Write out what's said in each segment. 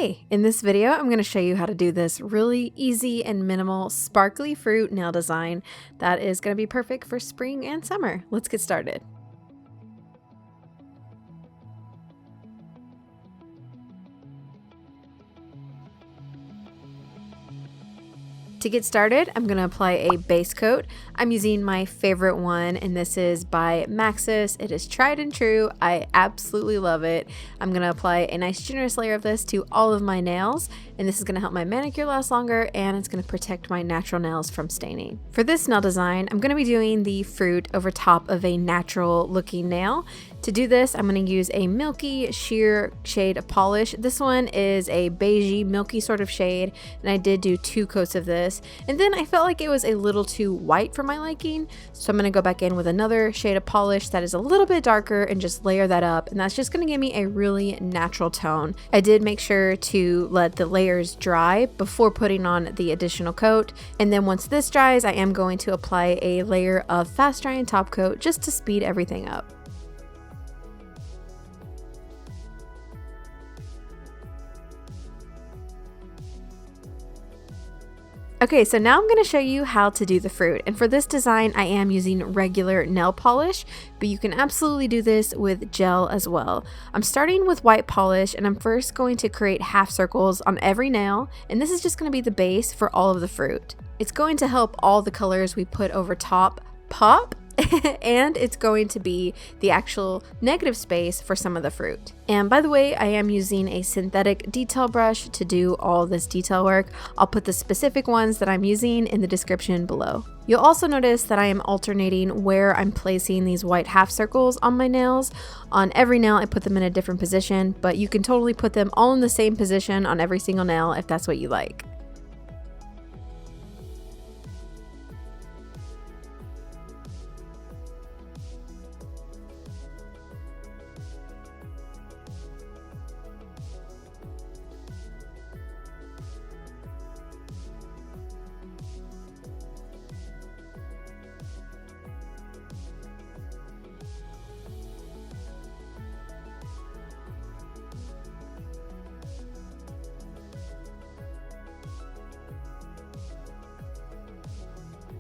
Hey, in this video, I'm going to show you how to do this really easy and minimal sparkly fruit nail design that is going to be perfect for spring and summer. Let's get started. To get started, I'm going to apply a base coat. I'm using my favorite one, and this is by Maxus. It is tried and true. I absolutely love it. I'm going to apply a nice generous layer of this to all of my nails, and this is going to help my manicure last longer, and it's going to protect my natural nails from staining. For this nail design, I'm going to be doing the fruit over top of a natural looking nail. To do this, I'm going to use a milky sheer shade of polish. This one is a beigey, milky sort of shade, and I did do 2 coats of this. And then I felt like it was a little too white for my liking, so I'm going to go back in with another shade of polish that is a little bit darker and just layer that up, and that's just going to give me a really natural tone. I did make sure to let the layers dry before putting on the additional coat, and then once this dries, I am going to apply a layer of fast drying top coat just to speed everything up. Okay, so now I'm going to show you how to do the fruit, and for this design I am using regular nail polish, but you can absolutely do this with gel as well. I'm starting with white polish, and I'm first going to create half circles on every nail, and this is just going to be the base for all of the fruit. It's going to help all the colors we put over top pop, and it's going to be the actual negative space for some of the fruit. And by the way, I am using a synthetic detail brush to do all this detail work. I'll put the specific ones that I'm using in the description below. You'll also notice that I am alternating where I'm placing these white half circles on my nails. On every nail, I put them in a different position, but you can totally put them all in the same position on every single nail if that's what you like.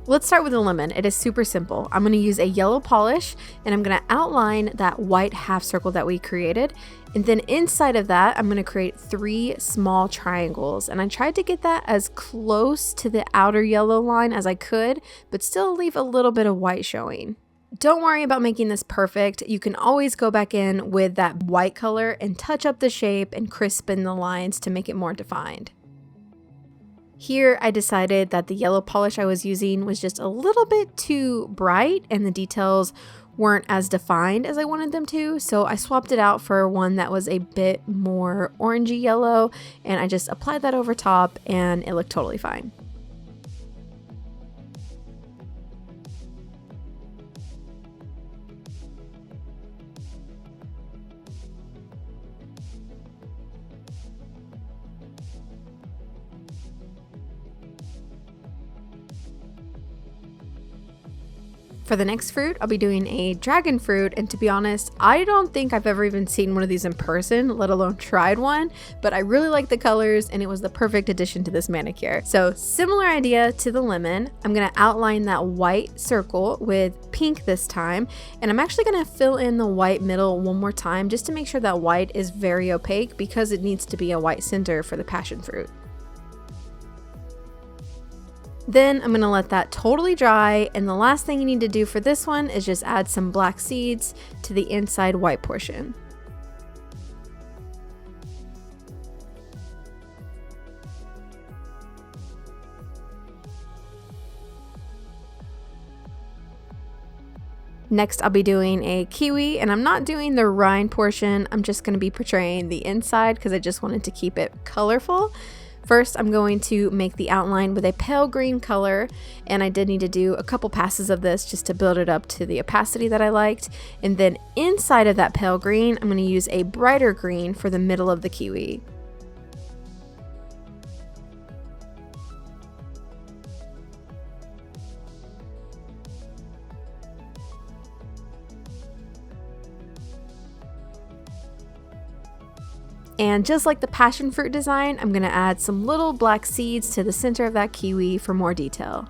Let's start with the lemon. It is super simple. I'm going to use a yellow polish, and I'm going to outline that white half circle that we created. And then inside of that, I'm going to create 3 small triangles. And I tried to get that as close to the outer yellow line as I could, but still leave a little bit of white showing. Don't worry about making this perfect. You can always go back in with that white color and touch up the shape and crispen the lines to make it more defined. Here, I decided that the yellow polish I was using was just a little bit too bright and the details weren't as defined as I wanted them to, so I swapped it out for one that was a bit more orangey yellow, and I just applied that over top and it looked totally fine. For the next fruit, I'll be doing a dragon fruit, and to be honest, I don't think I've ever even seen one of these in person, let alone tried one, but I really like the colors and it was the perfect addition to this manicure. So similar idea to the lemon, I'm going to outline that white circle with pink this time, and I'm actually going to fill in the white middle one more time just to make sure that white is very opaque because it needs to be a white center for the passion fruit. Then I'm going to let that totally dry, and the last thing you need to do for this one is just add some black seeds to the inside white portion. Next, I'll be doing a kiwi, and I'm not doing the rind portion. I'm just going to be portraying the inside because I just wanted to keep it colorful. First, I'm going to make the outline with a pale green color, and I did need to do a couple passes of this just to build it up to the opacity that I liked. And then inside of that pale green, I'm going to use a brighter green for the middle of the kiwi. And just like the passion fruit design, I'm gonna add some little black seeds to the center of that kiwi for more detail.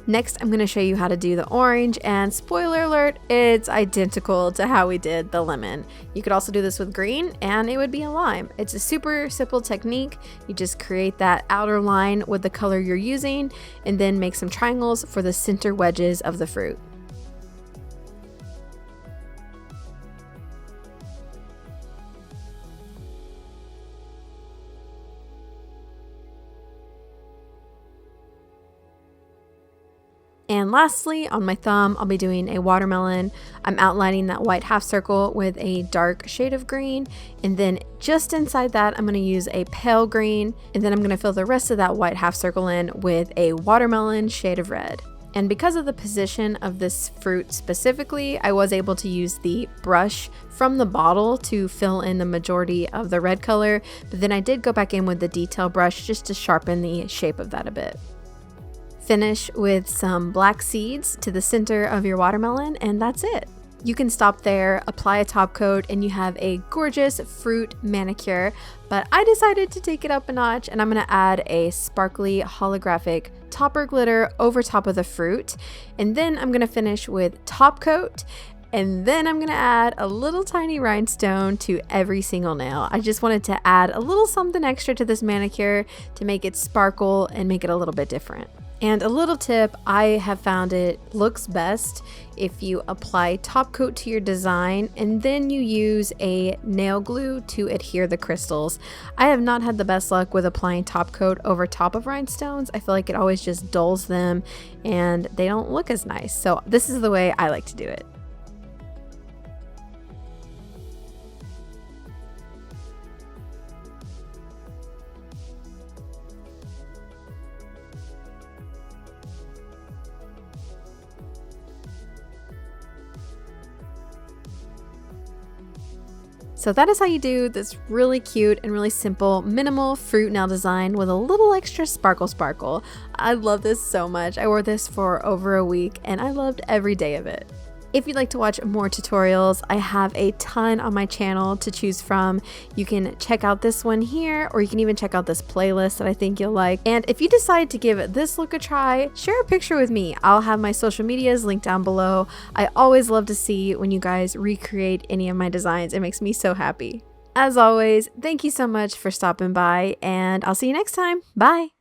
Next, I'm going to show you how to do the orange, and spoiler alert, it's identical to how we did the lemon. You could also do this with green and it would be a lime. It's a super simple technique. You just create that outer line with the color you're using and then make some triangles for the center wedges of the fruit. And lastly, on my thumb, I'll be doing a watermelon. I'm outlining that white half circle with a dark shade of green. And then just inside that, I'm going to use a pale green. And then I'm going to fill the rest of that white half circle in with a watermelon shade of red. And because of the position of this fruit specifically, I was able to use the brush from the bottle to fill in the majority of the red color. But then I did go back in with the detail brush just to sharpen the shape of that a bit. Finish with some black seeds to the center of your watermelon, and that's it. You can stop there, apply a top coat, and you have a gorgeous fruit manicure. But I decided to take it up a notch, and I'm going to add a sparkly holographic topper glitter over top of the fruit. And then I'm going to finish with top coat. And then I'm going to add a little tiny rhinestone to every single nail. I just wanted to add a little something extra to this manicure to make it sparkle and make it a little bit different. And a little tip, I have found it looks best if you apply top coat to your design and then you use a nail glue to adhere the crystals. I have not had the best luck with applying top coat over top of rhinestones. I feel like it always just dulls them and they don't look as nice. So this is the way I like to do it. So that is how you do this really cute and really simple minimal fruit nail design with a little extra sparkle. I love this so much. I wore this for over a week and I loved every day of it. If you'd like to watch more tutorials, I have a ton on my channel to choose from. You can check out this one here, or you can even check out this playlist that I think you'll like. And if you decide to give this look a try, share a picture with me. I'll have my social medias linked down below. I always love to see when you guys recreate any of my designs. It makes me so happy. As always, thank you so much for stopping by, and I'll see you next time. Bye!